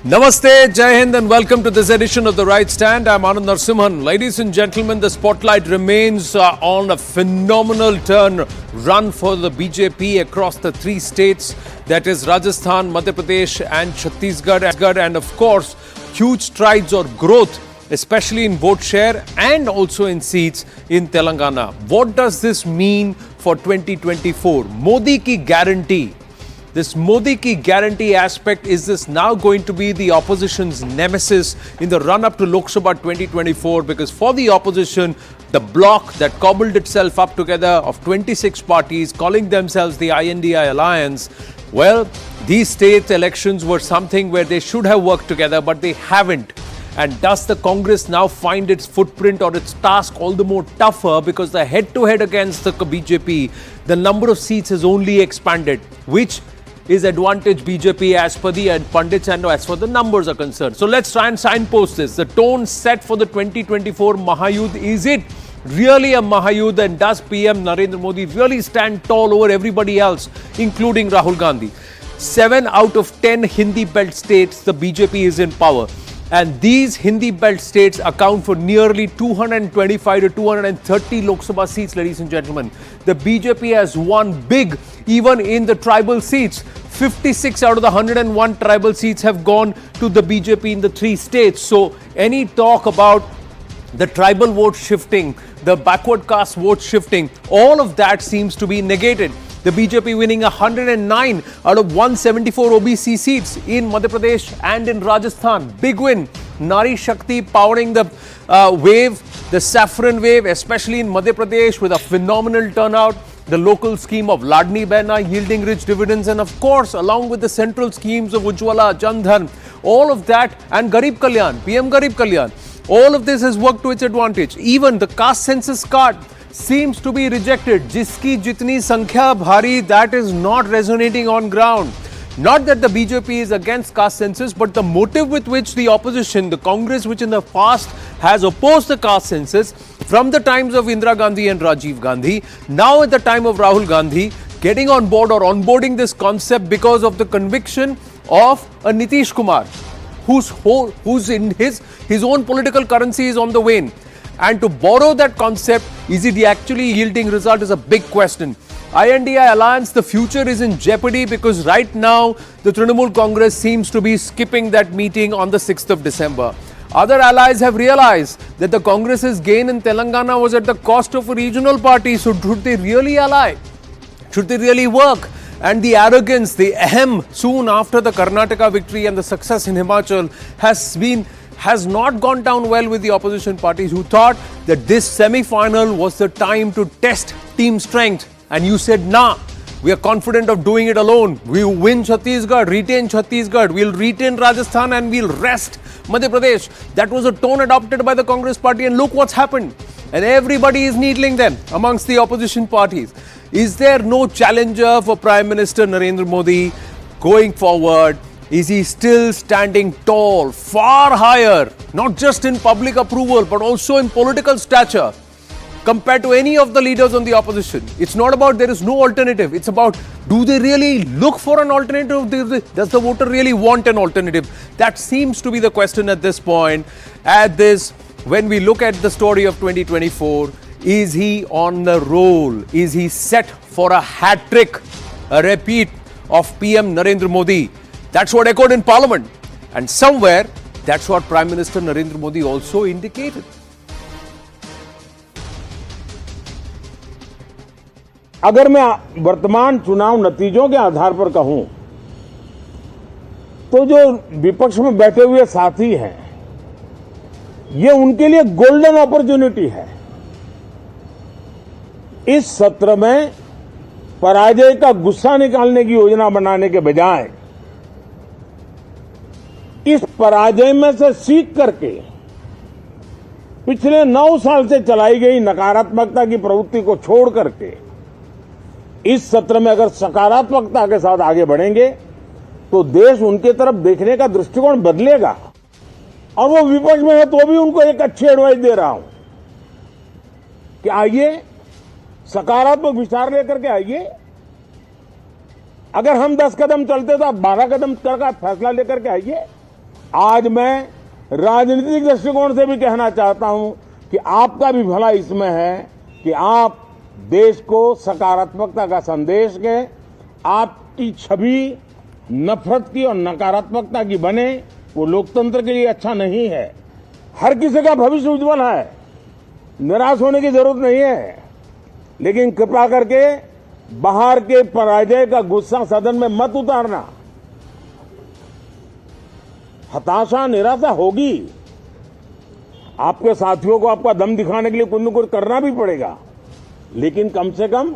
Namaste, Jai Hind, and welcome to this edition of The Right Stand. I'm Anand Narsimhan. Ladies and gentlemen, the spotlight remains on a phenomenal run for the BJP across the three states, that is Rajasthan, Madhya Pradesh and Chhattisgarh, and of course, huge strides or growth, especially in vote share and also in seats in Telangana. What does this mean for 2024? Modi ki guarantee. This Modi ki guarantee aspect, is this now going to be the opposition's nemesis in the run-up to Lok Sabha 2024? Because for the opposition, the bloc that cobbled itself up together of 26 parties calling themselves the INDI Alliance, well, these state elections were something where they should have worked together, but they haven't. And does the Congress now find its footprint or its task all the more tougher because the head-to-head against the BJP, the number of seats has only expanded, which is advantage BJP as per the pundits and as far the numbers are concerned. So let's try and signpost this. The tone set for the 2024 Mahayudh, is it really a Mahayudh, and does PM Narendra Modi really stand tall over everybody else, including Rahul Gandhi? 7 out of 10 Hindi belt states, the BJP is in power. And these Hindi belt states account for nearly 225 to 230 Lok Sabha seats, ladies and gentlemen. The BJP has won big, even in the tribal seats. 56 out of the 101 tribal seats have gone to the BJP in the three states. So any talk about the tribal vote shifting, the backward caste vote shifting, all of that seems to be negated. The BJP winning 109 out of 174 OBC seats in Madhya Pradesh and in Rajasthan. Big win. Nari Shakti powering the wave, the saffron wave, especially in Madhya Pradesh with a phenomenal turnout. The local scheme of Ladni Behna yielding rich dividends, and of course, along with the central schemes of Ujjwala, Jan Dhan, all of that, and Garib Kalyan, PM Garib Kalyan, all of this has worked to its advantage. Even the caste census card seems to be rejected. Jiski jitni sankhya bhari, that is not resonating on ground. Not that the BJP is against caste census, but the motive with which the opposition, the Congress, which in the past has opposed the caste census from the times of Indira Gandhi and Rajiv Gandhi, now at the time of Rahul Gandhi, getting on board or onboarding this concept because of the conviction of a Nitish Kumar, who's in his own political currency is on the wane. And to borrow that concept, is it actually yielding result, is a big question. INDI Alliance, the future is in jeopardy because right now the Trinamool Congress seems to be skipping that meeting on the 6th of December. Other allies have realized that the Congress's gain in Telangana was at the cost of a regional party. So should they really ally? Should they really work? And the arrogance, the ahem, soon after the Karnataka victory and the success in Himachal has not gone down well with the opposition parties, who thought that this semi-final was the time to test team strength. And you said, nah, we are confident of doing it alone. We'll win Chhattisgarh, retain Chhattisgarh, we'll retain Rajasthan and we'll rest Madhya Pradesh. That was a tone adopted by the Congress party, and look what's happened. And everybody is needling them amongst the opposition parties. Is there no challenger for Prime Minister Narendra Modi going forward? Is he still standing tall, far higher, not just in public approval, but also in political stature compared to any of the leaders on the opposition? It's not about there is no alternative. It's about, do they really look for an alternative? Does the voter really want an alternative? That seems to be the question at this point. When we look at the story of 2024, is he on the roll? Is he set for a hat trick, a repeat of PM Narendra Modi? That's what echoed in Parliament. And somewhere, that's what Prime Minister Narendra Modi also indicated. अगर मैं वर्तमान चुनाव नतीजों के आधार पर कहूं, तो जो विपक्ष में बैठे हुए साथी हैं, ये उनके लिए गोल्डन अपॉर्चुनिटी है। इस सत्र में पराजय का गुस्सा निकालने की योजना बनाने के बजाय इस पराजय में से सीख करके पिछले 9 साल से चलाई गई नकारात्मकता की प्रवृत्ति को छोड़ करके इस सत्र में अगर सकारात्मकता के साथ आगे बढ़ेंगे तो देश उनके तरफ देखने का दृष्टिकोण बदलेगा। और वो विपक्ष में है तो भी उनको एक अच्छी एडवाइस दे रहा हूं कि आइए, सकारात्मक विचार लेकर के आइए। अगर हम 10 कदम चलते तो आप 12 कदम का फैसला लेकर के आइए। आज मैं राजनीतिक दृष्टिकोण से भी कहना चाहता हूं कि आपका भी भला इसमें है कि आप देश को सकारात्मकता का संदेश दें, आपकी छवि नफरत की और नकारात्मकता की बने, वो लोकतंत्र के लिए अच्छा नहीं है। हर किसी का भविष्य उज्जवल है, निराश होने की जरूरत नहीं है, लेकिन कृपा करके बाहर के पराजय का गुस्सा सदन में मत उतारना। हताशा निराशा होगी, आपके साथियों को आपका दम दिखाने के लिए कुछ न कुछ करना भी पड़ेगा, लेकिन कम से कम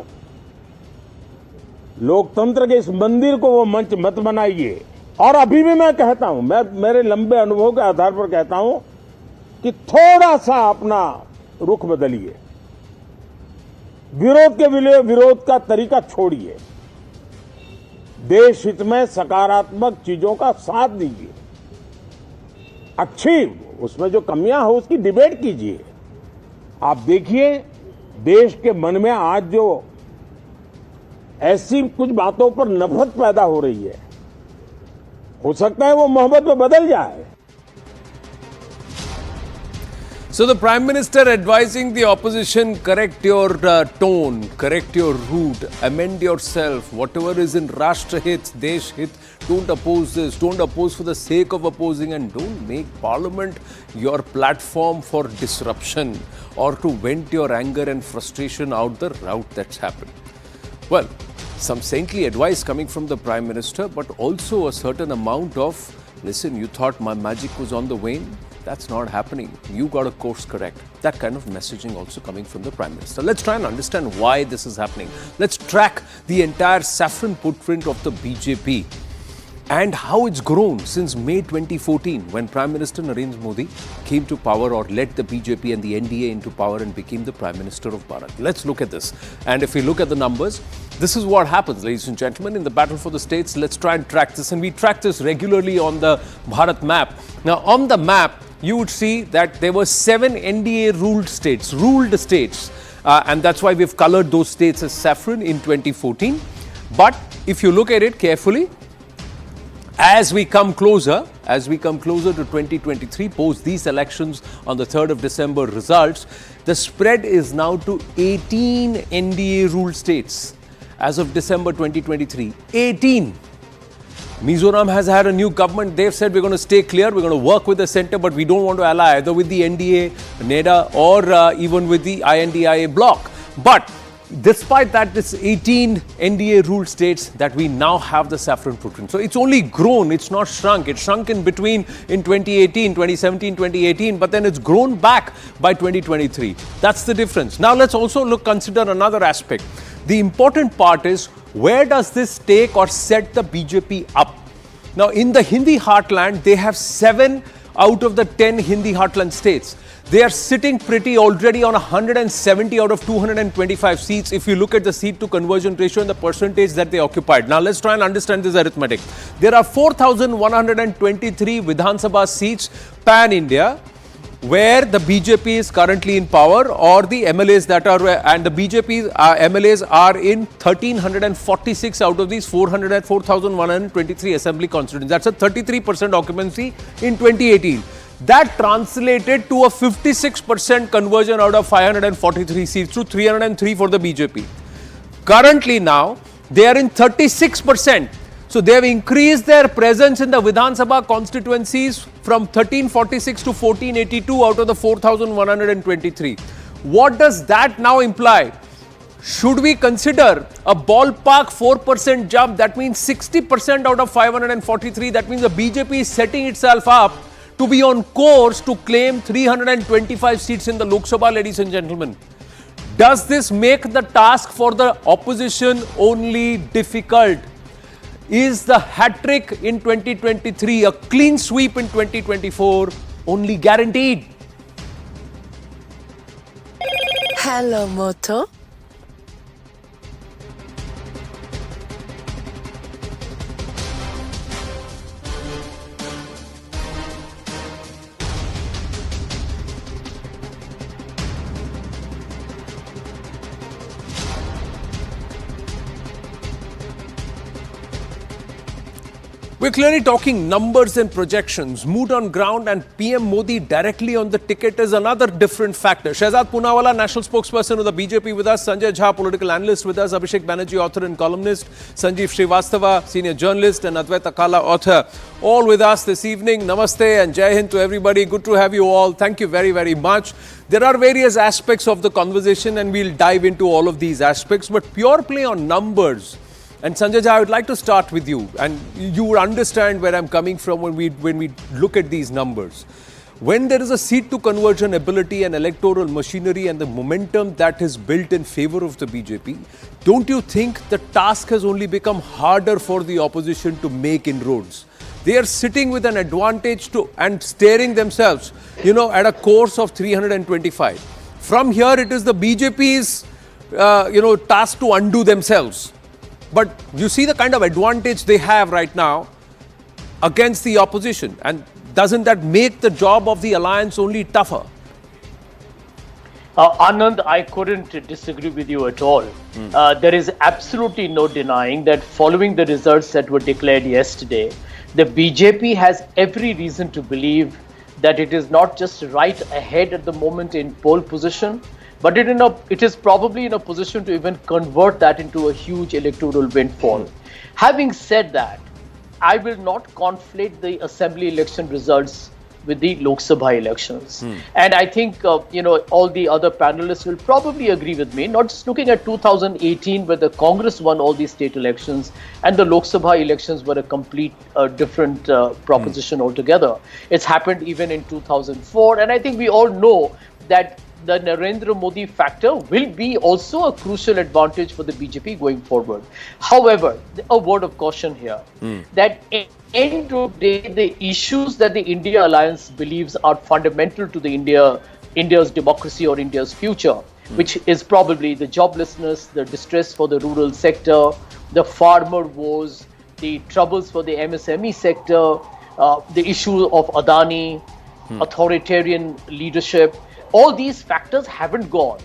लोकतंत्र के इस मंदिर को वो मंच मत बनाइए। और अभी भी मैं कहता हूं, मैं मेरे लंबे अनुभव के आधार पर कहता हूं कि थोड़ा सा अपना रुख बदलिए, विरोध के विरोध का तरीका छोड़िए, देश हित में सकारात्मक चीजों का साथ दीजिए, अच्छी उसमें जो कमियां हो उसकी डिबेट कीजिए। आप देखिए देश के मन में आज जो ऐसी कुछ बातों पर नफरत पैदा हो रही है, हो सकता है वो मोहब्बत में बदल जाए। So the Prime Minister advising the opposition, correct your tone, correct your route, amend yourself, whatever is in Rashtra Hit, Desh Hit, don't oppose this, don't oppose for the sake of opposing, and don't make Parliament your platform for disruption or to vent your anger and frustration out the route that's happened. Well, some saintly advice coming from the Prime Minister, but also a certain amount of, listen, you thought my magic was on the wane? That's not happening. You got to course correct. That kind of messaging also coming from the Prime Minister. Let's try and understand why this is happening. Let's track the entire saffron footprint of the BJP and how it's grown since May 2014 when Prime Minister Narendra Modi came to power or led the BJP and the NDA into power and became the Prime Minister of Bharat. Let's look at this. And if we look at the numbers, this is what happens, ladies and gentlemen, in the battle for the states. Let's try and track this. And we track this regularly on the Bharat map. Now, on the map, you would see that there were 7 NDA ruled states, and that's why we've colored those states as saffron in 2014. But if you look at it carefully, as we come closer to 2023, post these elections on the 3rd of December results, the spread is now to 18 NDA ruled states. As of December 2023, 18. Mizoram has had a new government. They've said we're going to stay clear, we're going to work with the centre, but we don't want to ally either with the NDA, NEDA, or even with the INDIA bloc. But despite that, this 18 NDA ruled states that we now have the saffron footprint. So it's only grown, it's not shrunk. It shrunk in between in 2017, 2018, but then it's grown back by 2023. That's the difference. Now let's also consider another aspect. The important part is, where does this take or set the BJP up? Now, in the Hindi heartland, they have 7 out of the 10 Hindi heartland states. They are sitting pretty already on 170 out of 225 seats if you look at the seat to conversion ratio and the percentage that they occupied. Now, let's try and understand this arithmetic. There are 4,123 Vidhan Sabha seats pan-India, where the BJP is currently in power, or the MLAs that are, and the BJP MLAs are in 1,346 out of these 4,123 assembly constituencies. That's a 33% occupancy in 2018. That translated to a 56% conversion out of 543 seats to 303 for the BJP. Currently now, they are in 36%. So they have increased their presence in the Vidhan Sabha constituencies from 1346 to 1482 out of the 4,123. What does that now imply? Should we consider a ballpark 4% jump? That means 60% out of 543. That means the BJP is setting itself up to be on course to claim 325 seats in the Lok Sabha, ladies and gentlemen. Does this make the task for the opposition only difficult? Is the hat-trick in 2023, a clean sweep in 2024, only guaranteed? Hello, Moto. We're clearly talking numbers and projections. Mood on ground and PM Modi directly on the ticket is another different factor. Shehzad Poonawala, national spokesperson of the BJP with us. Sanjay Jha, political analyst with us. Abhishek Banerjee, author and columnist. Sanjeev Srivastava, senior journalist. And Advait Akala, author. All with us this evening. Namaste and Jai Hind to everybody. Good to have you all. Thank you very, very much. There are various aspects of the conversation and we'll dive into all of these aspects. But pure play on numbers. And Sanjay Jha, I would like to start with you, and you would understand where I'm coming from when we look at these numbers. When there is a seat to conversion ability and electoral machinery and the momentum that is built in favor of the BJP, don't you think the task has only become harder for the opposition to make inroads? They are sitting with an advantage and staring themselves, at a course of 325. From here, it is the BJP's, task to undo themselves. But you see the kind of advantage they have right now against the opposition. And doesn't that make the job of the alliance only tougher? Anand, I couldn't disagree with you at all. There is absolutely no denying that following the results that were declared yesterday, the BJP has every reason to believe that it is not just right ahead at the moment in pole position, but it is probably in a position to even convert that into a huge electoral windfall. Having said that, I will not conflate the assembly election results with the Lok Sabha elections. And I think, all the other panelists will probably agree with me, not just looking at 2018 where the Congress won all these state elections and the Lok Sabha elections were a complete different proposition altogether. It's happened even in 2004. And I think we all know that the Narendra Modi factor will be also a crucial advantage for the BJP going forward. However, a word of caution here, that end of the day, the issues that the India Alliance believes are fundamental to the India's democracy or India's future, which is probably the joblessness, the distress for the rural sector, the farmer woes, the troubles for the MSME sector, the issue of Adani, authoritarian leadership. All these factors haven't gone.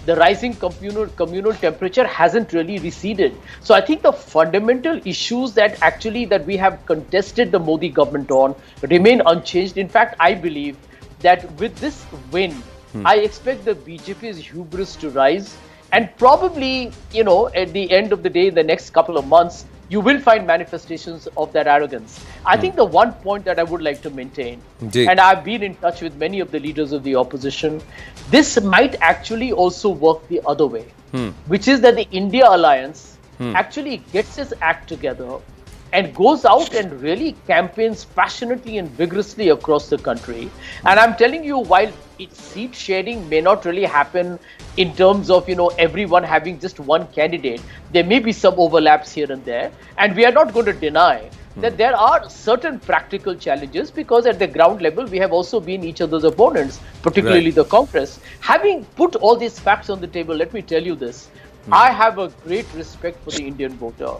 The rising communal temperature hasn't really receded. So I think the fundamental issues that we have contested the Modi government on remain unchanged. In fact, I believe that with this win, I expect the BJP's hubris to rise. And probably, at the end of the day, the next couple of months, you will find manifestations of that arrogance. I think the one point that I would like to maintain, and I've been in touch with many of the leaders of the opposition, this might actually also work the other way, which is that the India Alliance actually gets its act together and goes out and really campaigns passionately and vigorously across the country. And I'm telling you, while seat sharing may not really happen in terms of, everyone having just one candidate, there may be some overlaps here and there. And we are not going to deny that there are certain practical challenges, because at the ground level, we have also been each other's opponents, particularly the Congress. Having put all these facts on the table, let me tell you this. I have a great respect for the Indian voter.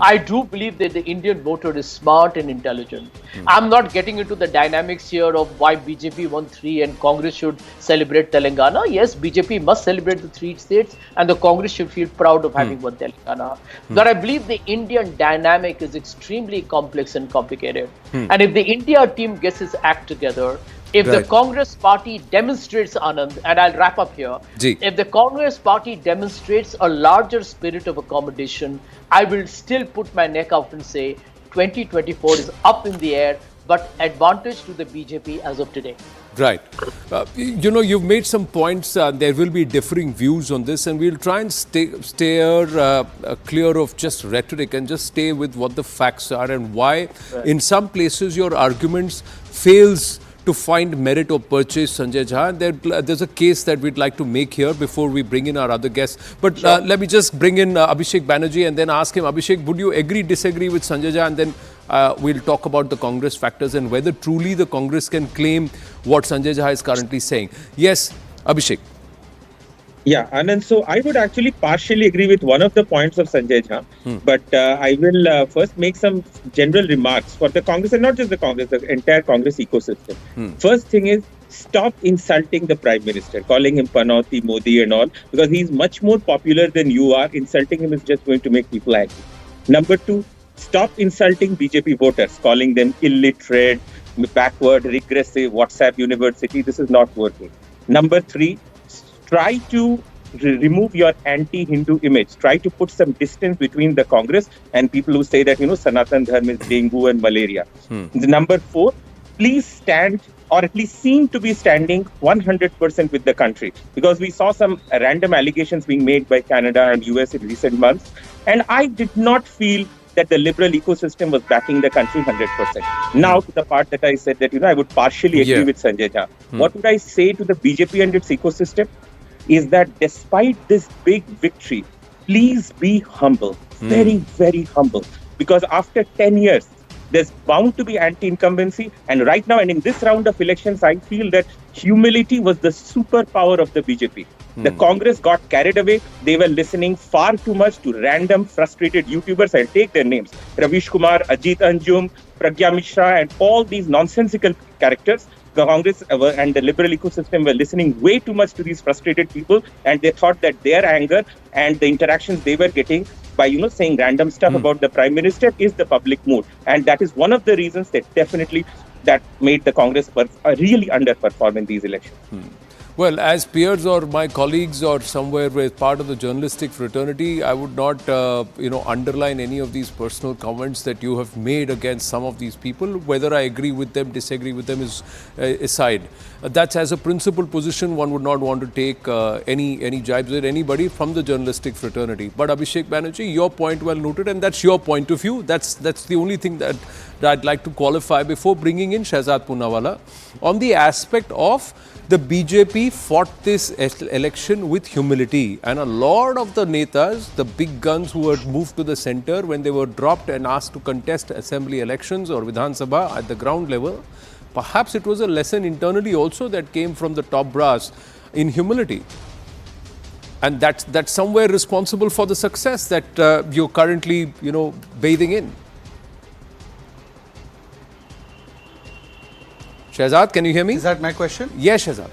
I do believe that the Indian voter is smart and intelligent. I'm not getting into the dynamics here of why BJP won 3 and Congress should celebrate Telangana. Yes, BJP must celebrate the 3 states and the Congress should feel proud of having won Telangana. But I believe the Indian dynamic is extremely complex and complicated. And if the India team gets its act together, if the Congress party demonstrates, Anand, and I'll wrap up here, if the Congress party demonstrates a larger spirit of accommodation, I will still put my neck out and say 2024 is up in the air, but advantage to the BJP as of today. Right. You've made some points. There will be differing views on this, and we'll try and steer clear of just rhetoric and just stay with what the facts are and why in some places your arguments fails to find merit or purchase, Sanjay Jha. There's a case that we'd like to make here before we bring in our other guests. But let me just bring in Abhishek Banerjee and then ask him, Abhishek, would you agree, disagree with Sanjay Jha? And then we'll talk about the Congress factors and whether truly the Congress can claim what Sanjay Jha is currently saying. Yes, Abhishek. Yeah, Anand, so I would actually partially agree with one of the points of Sanjay Jha, but I will first make some general remarks for the Congress, and not just the Congress, the entire Congress ecosystem. First thing is, stop insulting the Prime Minister, calling him Panauti, Modi and all, because he's much more popular than you are. Insulting him is just going to make people angry. Number 2, Stop insulting BJP voters, calling them illiterate, backward, regressive, WhatsApp university. This is not working. Number three, try to remove your anti-Hindu image. Try to put some distance between the Congress and people who say that, Sanatan Dharma is dengue and malaria. Number four, please stand or at least seem to be standing 100% with the country, because we saw some random allegations being made by Canada and US in recent months, and I did not feel that the liberal ecosystem was backing the country 100%. Now to the part that I said that I would partially agree with Sanjay Jha. What would I say to the BJP and its ecosystem is that despite this big victory, please be humble, very, very humble, because after 10 years, there's bound to be anti-incumbency. And right now, and in this round of elections, I feel that humility was the superpower of the BJP. The Congress got carried away. They were listening far too much to random frustrated YouTubers. I'll take their names. Ravish Kumar, Ajit Anjum, Pragya Mishra, and all these nonsensical characters. The Congress and the liberal ecosystem were listening way too much to these frustrated people, and they thought that their anger and the interactions they were getting by saying random stuff about the Prime Minister is the public mood, and that is one of the reasons that made the Congress really underperform in these elections. Well, as peers or my colleagues or somewhere with part of the journalistic fraternity, I would not, underline any of these personal comments that you have made against some of these people. Whether I agree with them, disagree with them is aside. That's as a principled position. One would not want to take any jibes at anybody from the journalistic fraternity. But Abhishek Banerjee, your point well noted, and that's your point of view. That's the only thing that I'd like to qualify before bringing in Shehzad Poonawala on the aspect of the BJP fought this election with humility, and a lot of the netas, the big guns who had moved to the center when they were dropped and asked to contest assembly elections or Vidhan Sabha at the ground level, perhaps it was a lesson internally also that came from the top brass in humility. And that's somewhere responsible for the success that you're currently, bathing in. Shehzad, can you hear me? Is that my question? Yes, Shehzad.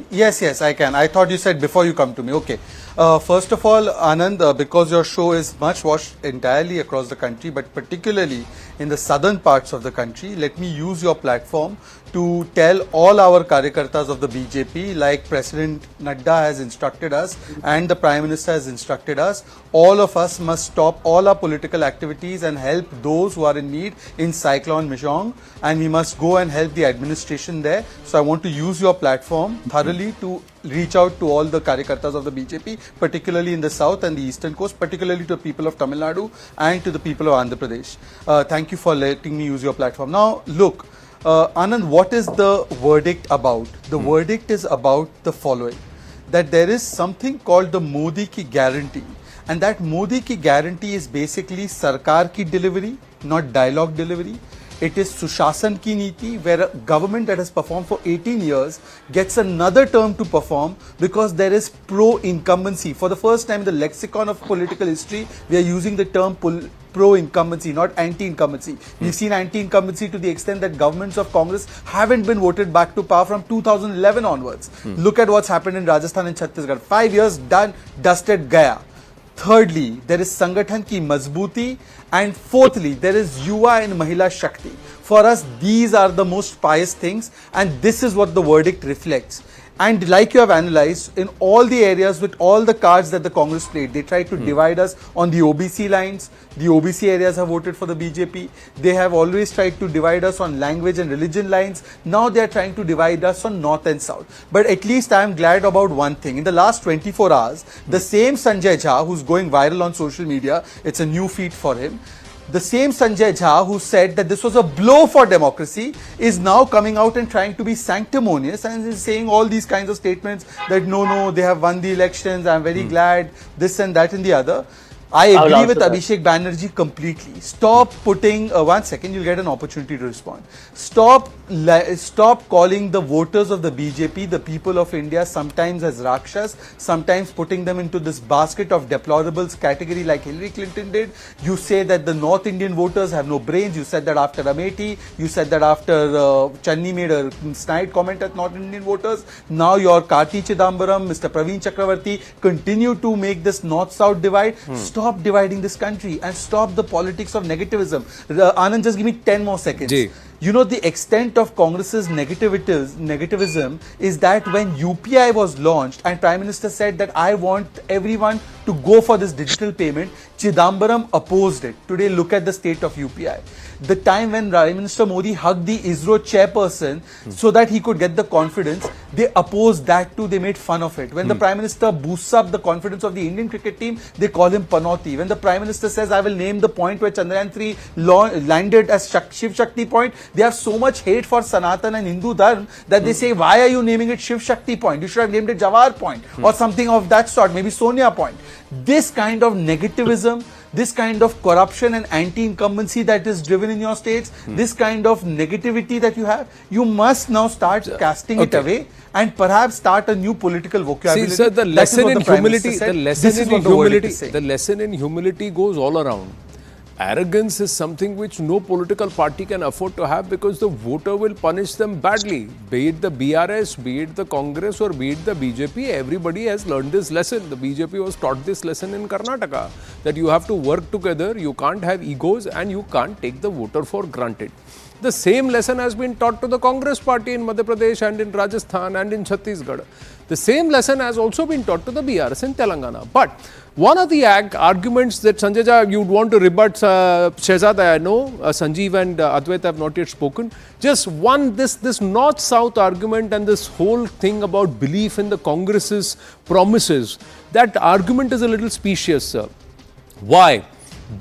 Yes, I can. I thought you said before you come to me. Okay. First of all, Anand, because your show is much watched entirely across the country, but particularly in the southern parts of the country, let me use your platform to tell all our karyakartas of the BJP, like President Nadda has instructed us and the Prime Minister has instructed us, all of us must stop all our political activities and help those who are in need in Cyclone Mijong, and we must go and help the administration there. So I want to use your platform thoroughly to reach out to all the karyakartas of the BJP, particularly in the south and the eastern coast, particularly to the people of Tamil Nadu and to the people of Andhra Pradesh. Thank you for letting me use your platform. Now, look, Anand, what is the verdict about? The verdict is about the following, that there is something called the Modi ki guarantee, and that Modi ki guarantee is basically Sarkar ki delivery, not dialogue delivery. It is Sushasan ki niti, where a government that has performed for 18 years gets another term to perform because there is pro-incumbency. For the first time in the lexicon of political history, we are using the term pro-incumbency, not anti-incumbency. We've seen anti-incumbency to the extent that governments of Congress haven't been voted back to power from 2011 onwards. Look at what's happened in Rajasthan and Chhattisgarh. 5 years done, dusted, gaya. Thirdly, there is Sangathan ki Mazbuti, and fourthly, there is Yuva and Mahila Shakti. For us, these are the most pious things, and this is what the verdict reflects. And like you have analyzed, in all the areas with all the cards that the Congress played, they tried to divide us on the OBC lines. The OBC areas have voted for the BJP. They have always tried to divide us on language and religion lines. Now they are trying to divide us on north and south. But at least I am glad about one thing. In the last 24 hours, the same Sanjay Jha, who's going viral on social media, it's a new feat for him, the same Sanjay Jha who said that this was a blow for democracy is now coming out and trying to be sanctimonious and is saying all these kinds of statements that no, they have won the elections, I'm very glad, this and that and the other. I agree with Abhishek Banerjee completely. Stop putting, 1 second, you'll get an opportunity to respond. Stop stop calling the voters of the BJP, the people of India, sometimes as Rakshas, sometimes putting them into this basket of deplorables category like Hillary Clinton did. You say that the North Indian voters have no brains. You said that after Amethi. You said that after Channi made a snide comment at North Indian voters. Now your Karti Chidambaram, Mr. Praveen Chakravarti continue to make this North-South divide. Stop dividing this country and stop the politics of negativism. Anand, just give me 10 more seconds. Ji. You know, the extent of Congress's negativism is that when UPI was launched and Prime Minister said that I want everyone to go for this digital payment, Chidambaram opposed it. Today, look at the state of UPI. The time when Prime Minister Modi hugged the ISRO chairperson so that he could get the confidence, they opposed that too. They made fun of it. When the Prime Minister boosts up the confidence of the Indian cricket team, they call him Panoti. When the Prime Minister says, I will name the point where Chandrayaan 3 landed as Shiv Shakti point, they have so much hate for Sanatan and Hindu Dharma that they say, why are you naming it Shiv Shakti point? You should have named it Jawahar point or something of that sort, maybe Sonia point. This kind of negativism, this kind of corruption and anti-incumbency that is driven in your states, this kind of negativity that you have, you must now start casting it away and perhaps start a new political vocabulary. See, sir, the lesson in humility, the lesson in humility goes all around. Arrogance is something which no political party can afford to have because the voter will punish them badly. Be it the BRS, be it the Congress or be it the BJP, everybody has learned this lesson. The BJP was taught this lesson in Karnataka, that you have to work together, you can't have egos and you can't take the voter for granted. The same lesson has been taught to the Congress party in Madhya Pradesh and in Rajasthan and in Chhattisgarh. The same lesson has also been taught to the BRS in Telangana. But one of the arguments that Sanjay you'd want to rebut, Shehzad, I know, Sanjeev and Advait have not yet spoken. Just one, this North-South argument and this whole thing about belief in the Congress's promises, that argument is a little specious, sir. Why?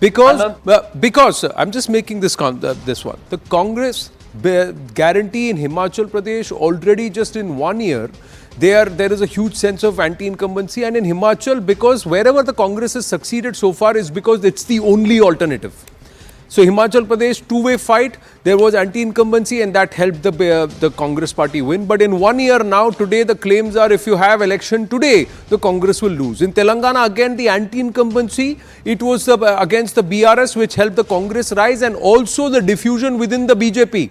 Because I'm just making this one. The Congress guarantee in Himachal Pradesh already just in 1 year, there is a huge sense of anti-incumbency, and in Himachal, because wherever the Congress has succeeded so far is because it's the only alternative. So Himachal Pradesh, two-way fight, there was anti-incumbency and that helped the Congress party win. But in 1 year now, today the claims are if you have election today, the Congress will lose. In Telangana, again, the anti-incumbency, it was against the BRS which helped the Congress rise, and also the diffusion within the BJP.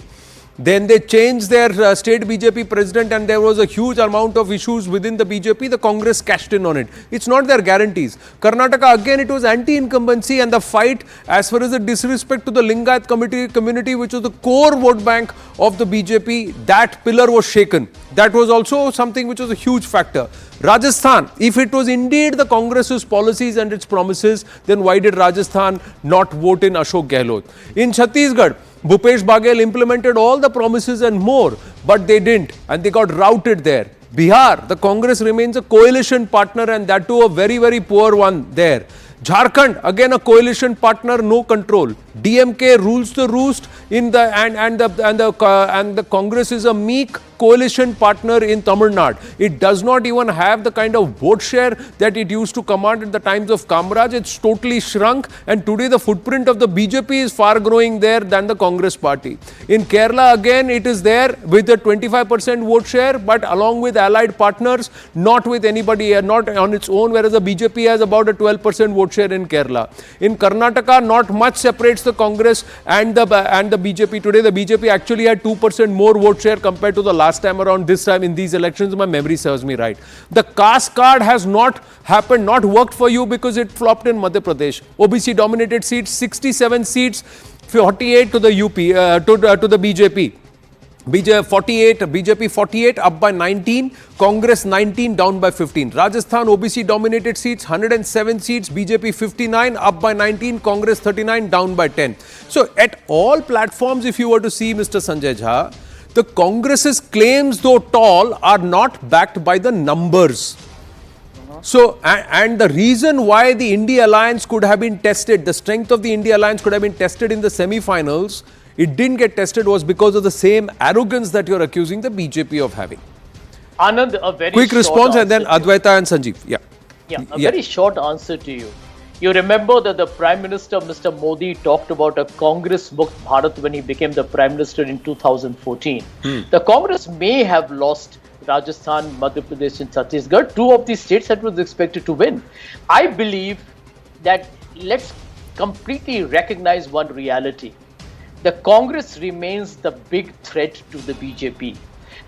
Then they changed their state BJP president and there was a huge amount of issues within the BJP. The Congress cashed in on it. It's not their guarantees. Karnataka, again, it was anti-incumbency and the fight as far as the disrespect to the Lingayat community, which was the core vote bank of the BJP, that pillar was shaken. That was also something which was a huge factor. Rajasthan, if it was indeed the Congress's policies and its promises, then why did Rajasthan not vote in Ashok Gehlot? In Chhattisgarh, Bhupesh Baghel implemented all the promises and more, but they didn't and they got routed there. Bihar, the Congress remains a coalition partner and that too a very, very poor one there. Jharkhand, again a coalition partner, no control. DMK rules the roost in the and the Congress is a meek coalition partner in Tamil Nadu. It does not even have the kind of vote share that it used to command at the times of Kamraj. It's totally shrunk, and today the footprint of the BJP is far growing there than the Congress party. In Kerala, again, it is there with a 25% vote share, but along with allied partners, not with anybody, not on its own, whereas the BJP has about a 12% vote share in Kerala. In Karnataka, not much separates the Congress and the BJP. Today, the BJP actually had 2% more vote share compared to the last time around. This time in these elections, my memory serves me right. The caste card has not happened, not worked for you because it flopped in Madhya Pradesh. OBC dominated seats, 67 seats, 48 to the UP, to the BJP. BJP 48, up by 19, Congress 19, down by 15. Rajasthan OBC dominated seats, 107 seats, BJP 59, up by 19, Congress 39, down by 10. So at all platforms, if you were to see Mr. Sanjay Jha, the Congress's claims, though tall, are not backed by the numbers. So, and the reason why the India Alliance could have been tested, the strength of the India Alliance could have been tested in the semi-finals, it didn't get tested was because of the same arrogance that you're accusing the BJP of having. Anand, a very quick short response and then answer Advaita and Sanjeev. very short answer to you. You remember that the Prime Minister, Mr. Modi, talked about a Congress Mukt Bharat when he became the Prime Minister in 2014. The Congress may have lost Rajasthan, Madhya Pradesh, and Chhattisgarh, two of these states that was expected to win. I believe that let's completely recognize one reality. The Congress remains the big threat to the BJP,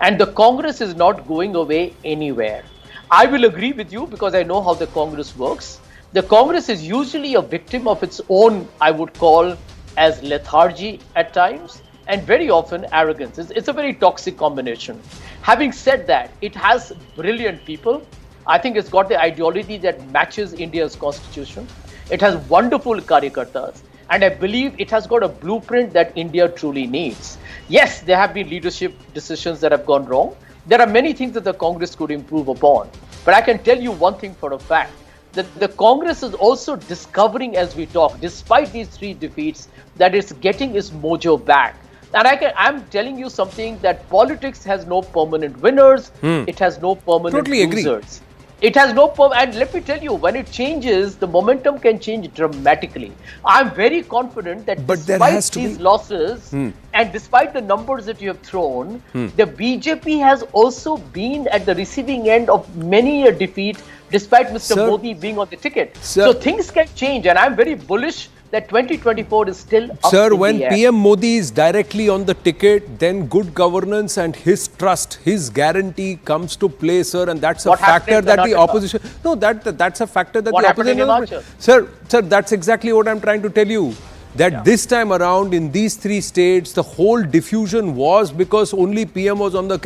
and the Congress is not going away anywhere. I will agree with you because I know how the Congress works. The Congress is usually a victim of its own, I would call, as lethargy at times, and very often arrogance. It's a very toxic combination. Having said that, it has brilliant people. I think it's got the ideology that matches India's constitution. It has wonderful karyakartas. And I believe it has got a blueprint that India truly needs. Yes, there have been leadership decisions that have gone wrong. There are many things that the Congress could improve upon. But I can tell you one thing for a fact, that the Congress is also discovering as we talk, despite these three defeats, that it's getting its mojo back. And I'm telling you something, that politics has no permanent winners. It has no permanent losers. It has no and let me tell you, when it changes, the momentum can change dramatically. I'm very confident that despite these losses and despite the numbers that you have thrown, the BJP has also been at the receiving end of many a defeat, despite Mr. Modi being on the ticket. So things can change, and I'm very bullish that 2024 is still up in the air. When PM Modi is directly on the ticket, then good governance and his trust, his guarantee comes to play, sir, and that's a factor that the opposition... No, that's a factor that the opposition... Sir, that's exactly what I'm trying to tell you. That this time around in these three states, the whole diffusion was because only PM was on the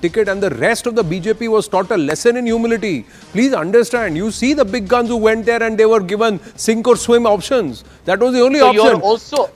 ticket and the rest of the BJP was taught a lesson in humility. Please understand, you see the big guns who went there and they were given sink or swim options. That was the only option. You're also,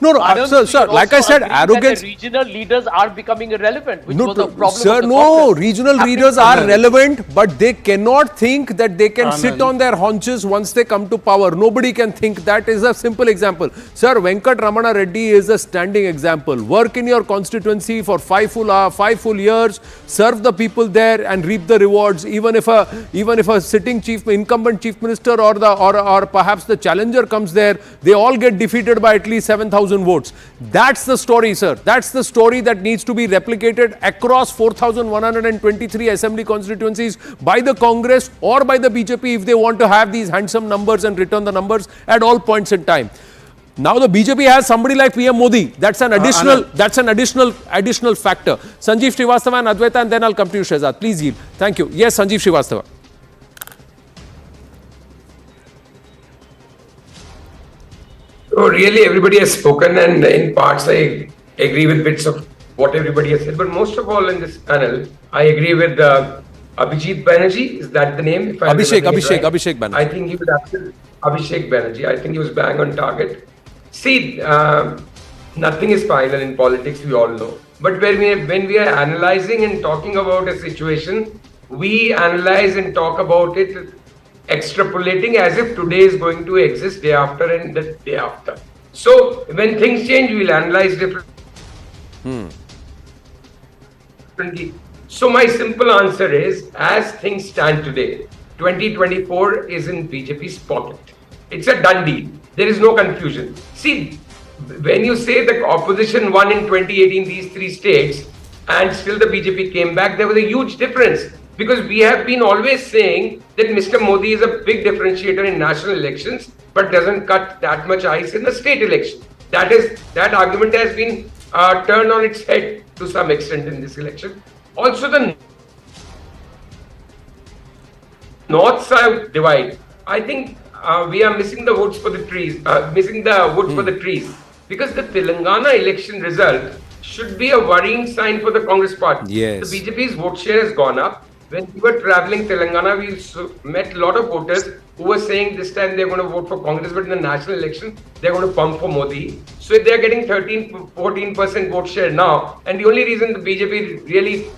sir, like I said, arrogance... The regional leaders are becoming irrelevant, which was a problem. Sir, no, regional leaders are relevant, but they cannot think that they can sit on their haunches once they come to power. Nobody can think. That is a simple example. Sir, Venkat Ramana Reddy is a standing example. Work in your constituency for 5 full years, serve the people there and reap the rewards. Even if a sitting incumbent chief minister or perhaps the challenger comes there, they all get defeated by at least 7,000 votes. That's the story, sir. That's the story that needs to be replicated across 4,123 assembly constituencies by the Congress or by the BJP if they want to have these handsome numbers and return the numbers at all points in time. Now the BJP has somebody like PM Modi. That's an additional factor. Sanjeev Srivastava and Advaita, and then I'll come to you, Shehzad. Please yield. Thank you. Yes, Sanjeev Srivastava. So really, everybody has spoken, and in parts I agree with bits of what everybody has said. But most of all in this panel, I agree with Abhijit Banerjee. Is that the name? If Abhishek Banerjee. I think he was absolutely Abhishek Banerjee. I think he was bang on target. See, nothing is final in politics, we all know. But when we are analyzing and talking about a situation, we analyze and talk about it, extrapolating as if today is going to exist day after and the day after. So when things change, we will analyze differently. So my simple answer is, as things stand today, 2024 is in BJP's pocket. It's a done deal. There is no confusion. See, when you say the opposition won in 2018 these three states and still the BJP came back, there was a huge difference. Because we have been always saying that Mr. Modi is a big differentiator in national elections, but doesn't cut that much ice in the state election. That argument has been turned on its head to some extent in this election. Also, the north-south divide. I think we are missing the votes for the trees, for the trees, because the Telangana election result should be a worrying sign for the Congress party. Yes. The BJP's vote share has gone up. When we were traveling Telangana, we met a lot of voters who were saying this time they're going to vote for Congress, but in the national election, they're going to pump for Modi. So they're getting 14% vote share now. And the only reason the BJP really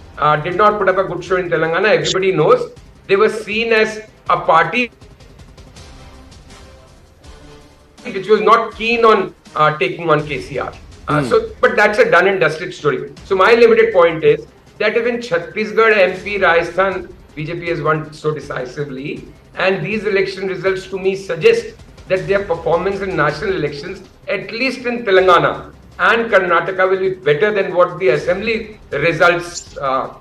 did not put up a good show in Telangana, everybody knows, they were seen as a party which was not keen on taking on KCR. But that's a done and dusted story. So my limited point is that if in Chhattisgarh, MP, Rajasthan, BJP has won so decisively, and these election results to me suggest that their performance in national elections, at least in Telangana and Karnataka, will be better than what the assembly results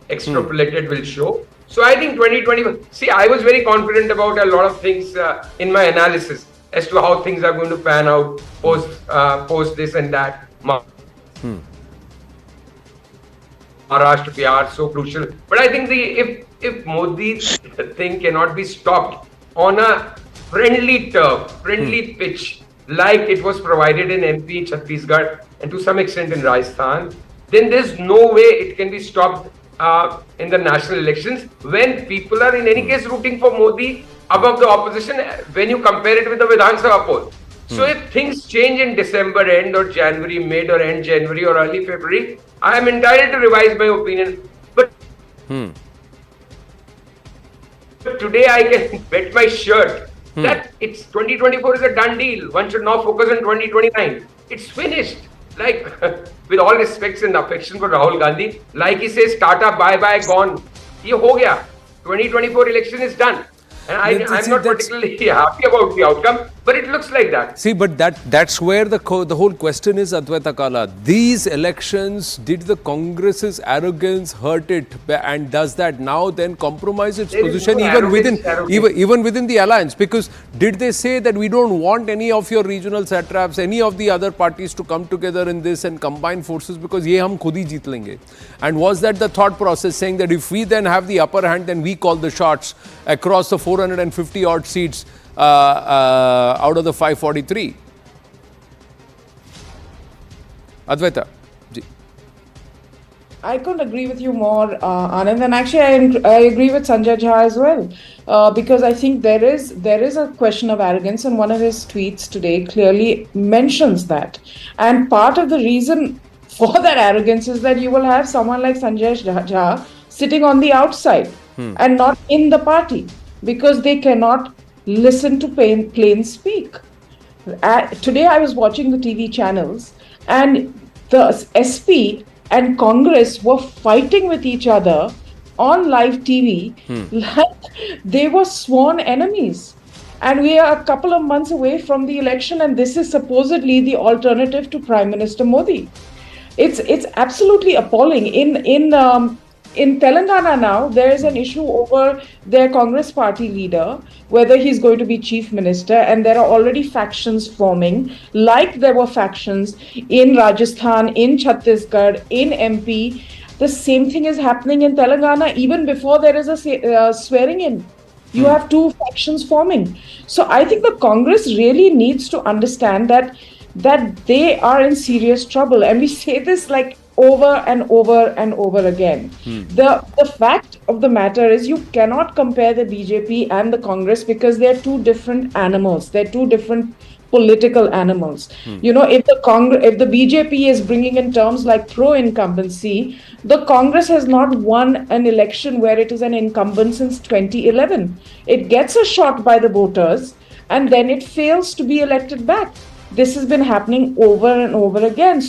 extrapolated will show. So I think 2021. See, I was very confident about a lot of things in my analysis as to how things are going to pan out post this and that. Maharashtra, Bihar, so crucial. But I think if Modi's thing cannot be stopped on a friendly turf, friendly pitch, like it was provided in MP, Chhattisgarh, and to some extent in Rajasthan, then there's no way it can be stopped in the national elections when people are in any case rooting for Modi above the opposition when you compare it with the Vidhan Sabha poll. So if things change in December end or January mid or end January or early February, I am entitled to revise my opinion. But today I can bet my shirt that it's 2024 is a done deal. One should now focus on 2029. It's finished. Like, with all respects and affection for Rahul Gandhi, like he says, Tata, bye-bye, gone. Ye ho gaya. 2024 election is done. And I'm not particularly happy about the outcome, but it looks like that. See, but that's where the whole question is, Advaita Kala. These elections, did the Congress's arrogance hurt it? And does that now then compromise its position even within the alliance? Because did they say that we don't want any of your regional satraps, any of the other parties to come together in this and combine forces because ye hum khud hi jeet lenge? And was that the thought process, saying that if we then have the upper hand, then we call the shots across the 450 odd seats out of the 543? Advaita. I couldn't agree with you more, Anand, and actually I agree with Sanjay Jha as well, because I think there is a question of arrogance, and one of his tweets today clearly mentions that. And part of the reason for that arrogance is that you will have someone like Sanjay Jha sitting on the outside and not in the party, because they cannot listen to plain speak. Today I was watching the TV channels, and the SP and Congress were fighting with each other on live TV like they were sworn enemies. And we are a couple of months away from the election, and this is supposedly the alternative to Prime Minister Modi. It's absolutely appalling. In Telangana now, there is an issue over their Congress party leader, whether he's going to be chief minister, and there are already factions forming, like there were factions in Rajasthan, in Chhattisgarh, in MP. The same thing is happening in Telangana even before there is a swearing in. You have two factions forming. So I think the Congress really needs to understand that they are in serious trouble. And we say this like over and over and over again. The fact of the matter is you cannot compare the BJP and the Congress, because they're two different animals. They're two different political animals. You know, if the BJP is bringing in terms like pro-incumbency, the Congress has not won an election where it is an incumbent since 2011. It gets a shot by the voters and then it fails to be elected back. This has been happening over and over again.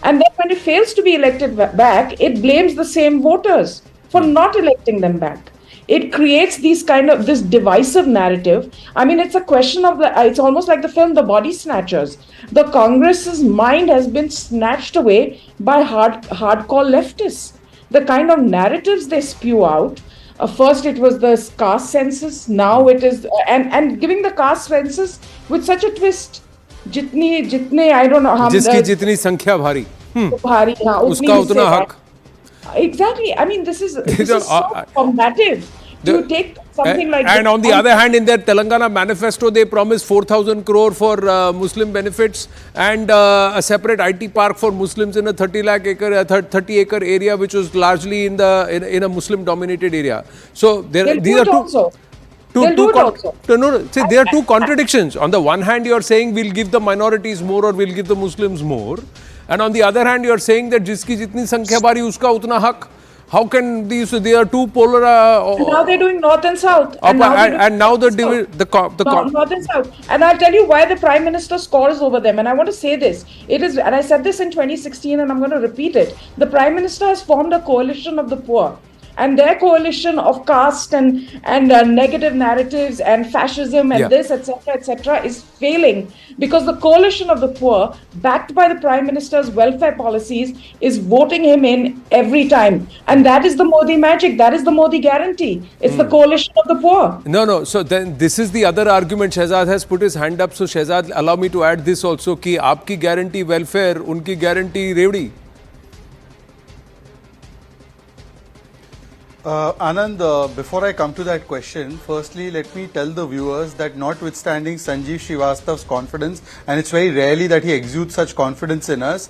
And then when it fails to be elected back, it blames the same voters for not electing them back. It creates this divisive narrative. I mean, it's a question of it's almost like the film The Body Snatchers. The Congress's mind has been snatched away by hardcore leftists. The kind of narratives they spew out. First it was the caste census. Now it is, and giving the caste census with such a twist. जितने I don't know how जिसकी जितनी संख्या भारी उसका उतना हक. Exactly. I mean, this is so combative to take something like and on the other hand, in their Telangana manifesto, they promised 4,000 crore for Muslim benefits and a separate IT park for Muslims in a 30 acre area, which was largely in a Muslim dominated area. So these are there are two contradictions. On the one hand, you are saying we'll give the minorities more or we'll give the Muslims more, and on the other hand, you are saying that jiski jitni sankhya bari uska utna hak. How can they are two polar? Now they're doing north and south. And now the north and south. And I'll tell you why the Prime Minister scores over them. And I want to say this. It is, and I said this in 2016, and I'm going to repeat it. The Prime Minister has formed a coalition of the poor. and their coalition of caste and negative narratives and fascism and Yeah. this, etc., is failing because the coalition of the poor, backed by the Prime Minister's welfare policies, is voting him in every time. And that is the Modi magic. That is the Modi guarantee. It's the coalition of the poor. No, no. So then this is the other argument. Shehzad has put his hand up. So Shehzad, allow me to add this also कि आपकी guarantee welfare, उनकी guarantee रेवड़ी. Anand, before I come to that question, firstly, let me tell the viewers that notwithstanding Sanjeev Srivastav's confidence, and it's very rarely that he exudes such confidence in us,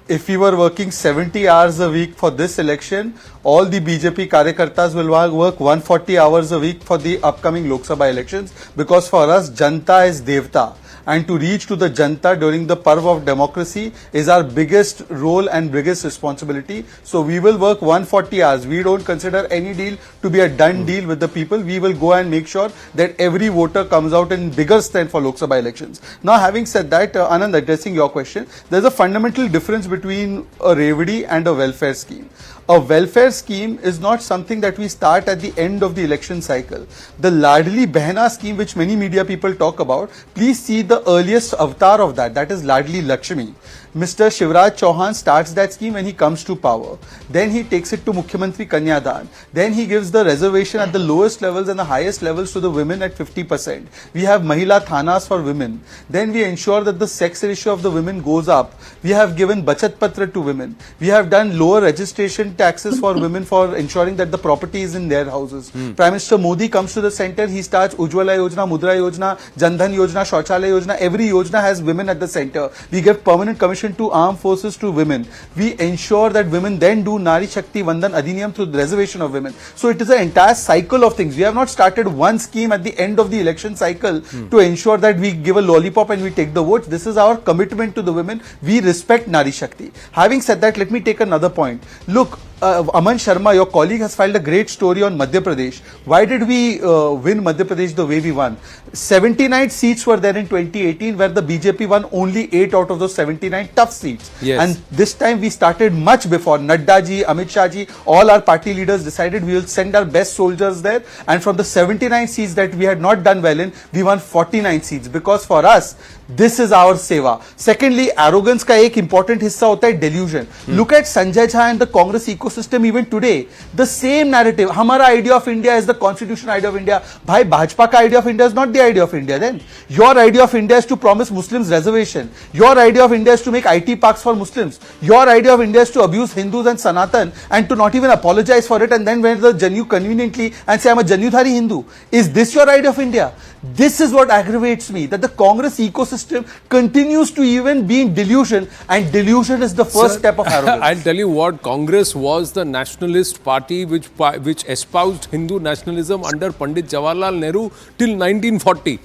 if we were working 70 hours a week for this election, all the BJP Karyakartas will work 140 hours a week for the upcoming Lok Sabha elections, because for us, Janta is Devta. And to reach to the Janta during the Parv of democracy is our biggest role and biggest responsibility. So we will work 140 hours. We don't consider any deal to be a done deal with the people. We will go and make sure that every voter comes out in bigger strength for Lok Sabha elections. Now, having said that, Anand, addressing your question, there's a fundamental difference between a Revdi and a welfare scheme. A welfare scheme is not something that we start at the end of the election cycle. The Ladli Behna scheme, which many media people talk about, please see the earliest avatar of that. That is Ladli Lakshmi. Mr. Shivraj Chauhan starts that scheme when he comes to power. Then he takes it to Mukhyamantri Kanyadan. Then he gives the reservation at the lowest levels and the highest levels to the women at 50%. We have Mahila Thanas for women. Then we ensure that the sex ratio of the women goes up. We have given Bachat Patra to women. We have done lower registration taxes for women for ensuring that the property is in their houses. Prime Minister Modi comes to the center. He starts Ujjwala Yojana, Mudra Yojana, Jandhan Yojana, Shauchalaya Yojana. Every Yojana has women at the center. We give permanent commission to armed forces to women. We ensure that women then do Nari Shakti Vandan Adhiniyam through the reservation of women. So it is an entire cycle of things. We have not started one scheme at the end of the election cycle to ensure that we give a lollipop and we take the votes. This is our commitment to the women. We respect Nari Shakti. Having said that, let me take another point. Look, Aman Sharma, your colleague, has filed a great story on Madhya Pradesh. Why did we win Madhya Pradesh the way we won? 79 seats were there in 2018 where the BJP won only 8 out of those 79 tough seats. Yes. And this time we started much before. Nadda ji, Amit Shah ji, all our party leaders decided we will send our best soldiers there. And from the 79 seats that we had not done well in, we won 49 seats. Because for us, this is our seva. Secondly, arrogance का एक important हिस्सा होता है delusion. Look at Sanjay Jha and the Congress ecosystem even today. The same narrative. हमारा idea of India is the constitution idea of India. भाई भाजपा का idea of India is not the idea of India then. Your idea of India is to promise Muslims reservation. Your idea of India is to make IT parks for Muslims. Your idea of India is to abuse Hindus and Sanatan and to not even apologize for it and then wear the Janyu conveniently and say I'm a Janyudhari Hindu. Is this your idea of India? This is what aggravates me, that the Congress ecosystem continues to even be in delusion, and delusion is the first step of arrogance. I'll tell you what, Congress was the nationalist party which espoused Hindu nationalism under Pandit Jawaharlal Nehru till 1940.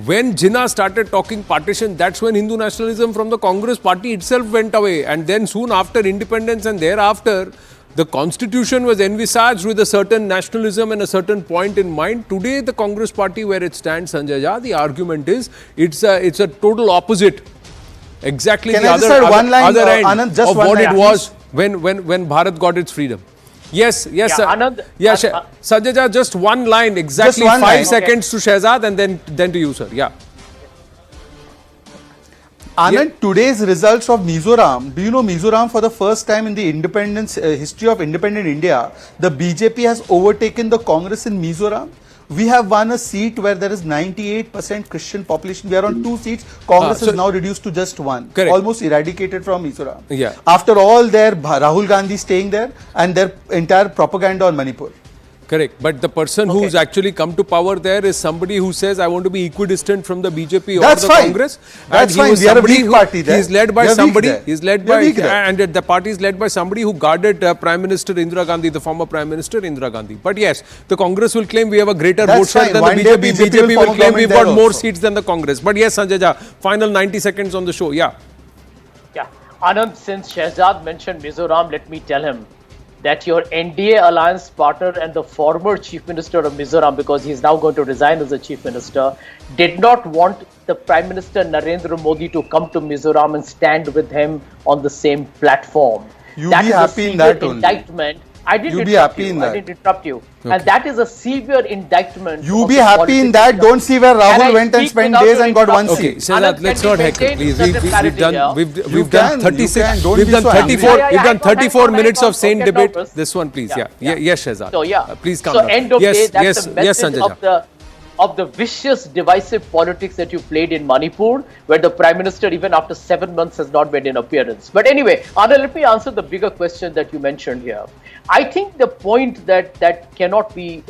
When Jinnah started talking partition, that's when Hindu nationalism from the Congress party itself went away. And then soon after independence and thereafter, the constitution was envisaged with a certain nationalism and a certain point in mind. Today, the Congress party where it stands, Sanjay Jha, the argument is it's a total opposite. Exactly Can the I other, just add one line, other end Anand, just of one what line, it was when Bharat got its freedom. Yes, Yeah, sir. Anand, Yeah, Sanjay Jha, just one line, exactly Just one 5 line. seconds to Shehzad and then to you, sir. Yeah. Anand, today's results of Mizoram, do you know Mizoram, for the first time in the independence history of independent India, the BJP has overtaken the Congress in Mizoram. We have won a seat where there is 98% Christian population. We are on 2 seats. Congress so- is now reduced to just 1. Correct. Almost eradicated from Mizoram. Yeah. After all their Rahul Gandhi staying there and their entire propaganda on Manipur. Correct. But the person who's actually come to power there is somebody who says, I want to be equidistant from the BJP or That's the fine. Congress. That's he fine. was We are a somebody weak who- party there. He's led by We are weak somebody. there. He's led We are by, weak there. and the party is led by somebody who guarded Prime Minister Indira Gandhi, the former Prime Minister Indira Gandhi. But yes, the Congress will claim we have a greater That's vote share fine. than One the day BJP. BJP BJP will will claim form we've government got there more also. seats than the Congress. But yes, Sanjay Jha, final 90 seconds on the show. Yeah. Yeah, Anand, since Shehzad mentioned Mizoram, let me tell him that your NDA alliance partner and the former Chief Minister of Mizoram, because he's now going to resign as the Chief Minister, did not want the Prime Minister Narendra Modi to come to Mizoram and stand with him on the same platform. You That be is a happy in severe that only. indictment. I didn't You be interrupt happy you. in I that. didn't interrupt you. Okay. And that is a severe indictment. You of be the happy in politics that. of- Don't see where Can Rahul I went and speak spent without days your and got one interruption? Okay, seat. Shehzad, Anand, let's can not we heckle, maintain please. certain We've clarity done, here? we've done 36, Don't we've be done so angry. 34, Yeah, we've done hang on, 34 hang on, minutes hang on. of sane Don't get debate. nervous. This one, please. Yeah, Yeah. yeah. Yes, Shehzad. So yeah, Please calm so down. end of Yes, day, that's yes, the yes, message Sanjay. of the vicious, divisive politics that you played in Manipur, where the Prime Minister, even after 7 months, has not made an appearance. But anyway, Anand, let me answer the bigger question that you mentioned here. I think the point that cannot be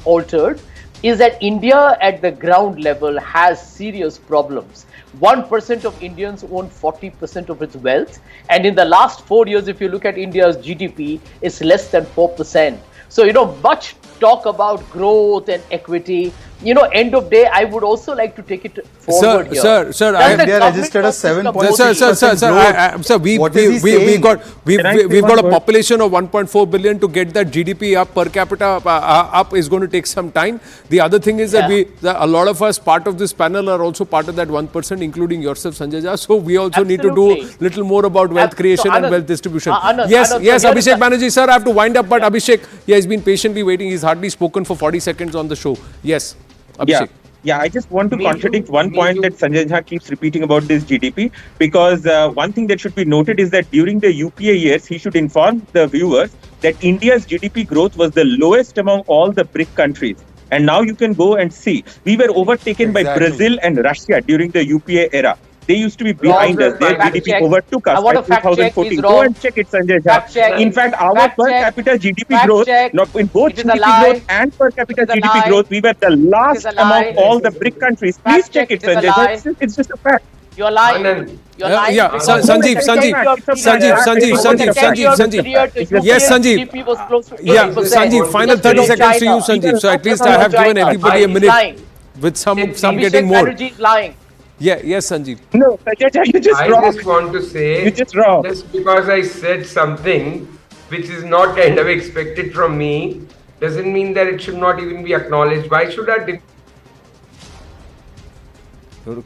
altered is that India at the ground level has serious problems. 1% of Indians own 40% of its wealth. And in the last 4 years, if you look at India's GDP, it's less than 4%. So, much talk about growth and equity. End of day, I would also like to take it forward here. Sir, Does the India government registered a of Mr. 7.6% Modi- Sir, What is he we've saying? got Can I say we've one got a word? population of 1.4 billion. To get that GDP up per capita up is going to take some time. The other thing is that Yeah. a lot of us, part of this panel, are also part of that 1%, including yourself, Sanjay Jha. So we also need to do Absolutely. little more about wealth So, creation and Anand, wealth distribution. Anand, Yes, Anand, so yes, here is Abhishek the- Banerjee, sir, I have to wind up, but Abhishek, he has been patiently waiting. He's hardly spoken for 40 seconds on the show. Yes, Abhishek. Yeah, I just want to Me contradict too, one me point too. that Sanjay Jha keeps repeating about this GDP, because one thing that should be noted is that during the UPA years, he should inform the viewers that India's GDP growth was the lowest among all the BRIC countries. And now you can go and see, we were overtaken by Exactly. Brazil and Russia during the UPA era. They used to be behind Wrong, us. Their fact GDP check. overtook I us want by a fact check. 2014. He's Go wrong. and check it, Sanjay Fact check. Jha. In fact, our Fact per check. capita GDP Fact growth, check. in both It is a GDP lie. growth and per capita It is a GDP lie. growth, we were the last a among lie. all the BRIC countries. Please Fact check check, it, it is a Sanjay Jha. lie. It's just a fact. You're lying. Anand. You're lying. Yeah, because Sanjeev, the Sanjeev, tenure of Sanjeev, period- Sanjeev, over the Sanjeev, tenure of Sanjeev, period, Sanjeev. the Yes, UPA Sanjeev. GDP was close to Yeah, 80%. Sanjeev, final Just 30 below seconds to you, China. Sanjeev. So at least Just I have below given China. everybody a He's minute lying. with some Abhishek getting more. Banerjee is lying. Yeah, yes, Sanjeev. No, Sanjay Jha, you're just I wrong. just want to say, You're just wrong. just because I said something which is not kind of expected from me, doesn't mean that it should not even be acknowledged. Why should our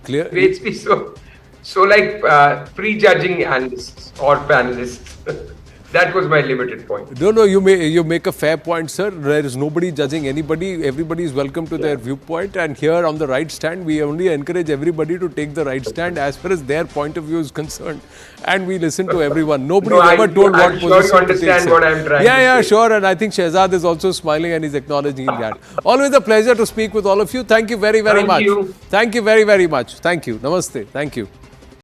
Clear. debates be so like prejudging analysts or panelists? That was my limited point. No, you make a fair point, sir. There is nobody judging anybody. Everybody is welcome to their viewpoint. And here on the right stand, we only encourage everybody to take the right stand as far as their point of view is concerned. And we listen to everyone. Nobody No, ever I'm told sure what you position to take. understand sir. what I'm trying Yeah, to say. sure. And I think Shehzad is also smiling and he's acknowledging that. Always a pleasure to speak with all of you. Thank you very, very Thank much. you. Thank you very, very much. Thank you. Namaste. Thank you.